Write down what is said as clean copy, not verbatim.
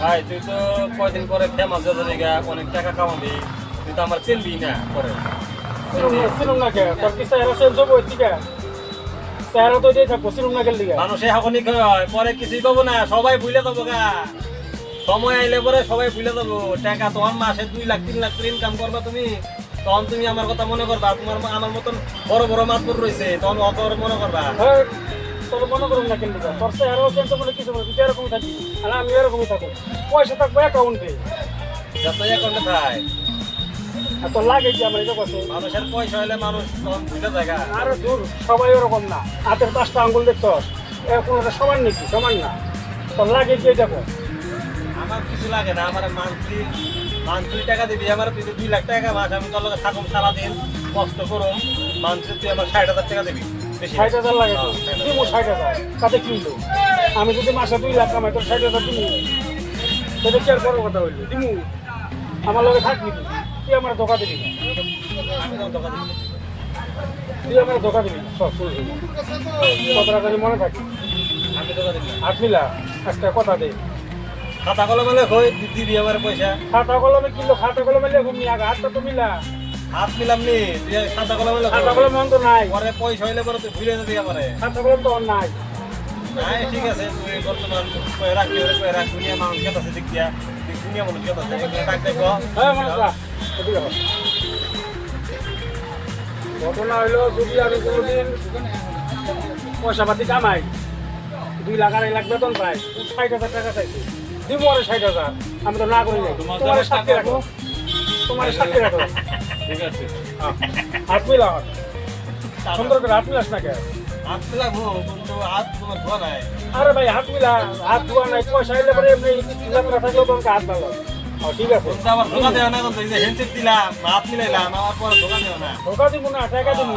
ভাই তুই তো কয়দিন পরে ফেমাস হয়ে যাবি, অনেক টাকা কামাবি, তুই তো আমার চিনবি না পরে। চিনুম না কে তোর কি চেহারা চেঞ্জ হবো এদিকে চেহারা তো দিয়ে থাকবো চিনুম না গেল দিকে মানুষে এখনই কয় পরে কিছুই কব না, সবাই ভুলে যাবো গা। সময় আইলে পরে সবাই ভুলে যাবো। টাকা তোমার মাসে 2 লাখ 3 লাখ করে ইনকাম করবা তুমি, তখন তুমি আমার কথা মনে করবা। তোমার আমার মতন বড় বড় মাতবর রয়েছে, তখন অত মনে করবা। তোর মনে করুন না কেন দিকে তোর চেহারাও চেঞ্জ বলে কিছু বলে তুই এরকমই থাকি আর আমি এরকমই থাকবো। পয়সা থাকবো অ্যাকাউন্টে, যত অ্যাকাউন্টে থাই আর তোর লাগে কি আমার এটা কথা মানুষের পয়সা হলে মানুষ তখন ভুলে জায়গা। আরো দূর সবাই ওরকম না। হাতের 5টা আঙ্গুল দেখছস কোনোটা সমান নাকি? সমান না। তোর লাগে কি এটা কর? আমার কিছু লাগে না, আমার মান্থলি টাকা দিবি। আমার তুই 2 লাখ টাকা মাস, আমি তোর লগে থাকুম সারাদিন, কষ্ট করুম। মান্থলি তুই আমার 60,000 টাকা দিবি। বেশি 60,000 লাগে তো? হ্যাঁ, 60,000। দিমু 60,000 তাতে কিনলো। আমি যদি মাসে 2 লাখ কামাই তোর 60,000 দিমু, সেটা কি আর বড় কথা হইলো? দিমু, আমার লগে থাকবি তুই। তুই আমার ধোকা দিবি না, আমি তোর টাকা দিবি। তুই আমার ধোকা দিবি না। সব ফুল কথাটা জানি মনে থাকি। আমি টাকা দিবি না। 8 মিলা আজকে কথা দে। খাতা কলমে কই দিবি আমার পয়সা। খাতা কলমে কিনলো, খাতা কলমে লেখুন নি আগে, হাতটা তো মিলা। হাত মিলাম নি, তুই খাতা কলমে খাতা কলমে অন্ত নাই, পরে পয়সা হইলে পরে তুই ভুলে যাবি আমারে। খাতা কলম তো নাই। নাই ঠিক আছে, তুই বর্তমান কয়ে রাখি ওরে কয়ে রাখ। দুনিয়া মানুষ কেত আছে দিক দিয়া, দুনিয়া মানুষ কেত আছে ডাক দেখো। হ্যাঁ মানুষরা এদিকে আয়। ঘটনা হইলো যদি আমি কোনোদিন পয়সা পাতি কামাই, 2 লাখ 2.5 লাখ বেতন পাই, 60,000 টাকা চাইছি, দিব আরে 60,000। আমি তো না করি নাই। তোমার সাক্ষী রাখো, তোমার সাক্ষী রাখো। ঠিক আছে, হাত মিলা, সুন্দর করে হাত মিলাস না কে? হাত মিলাবো কিন্তু হাত তোমার ধোয়া নাই। আরে ভাই হাত মিলা, হাত ধোয়া নাই। পয়সা এলে পরে এমনি যাত্রা থাকলেও তোমাকে হাত ভালো। ঠিক আছে, কিন্তু আবার ধোকা দেওয়া না, কিন্তু হ্যান্ডশেক দিলাম, হাত মিলাইলাম, আমার পরে ধোকা দেওয়া না। ধোকা দিব না, টাকা দিব।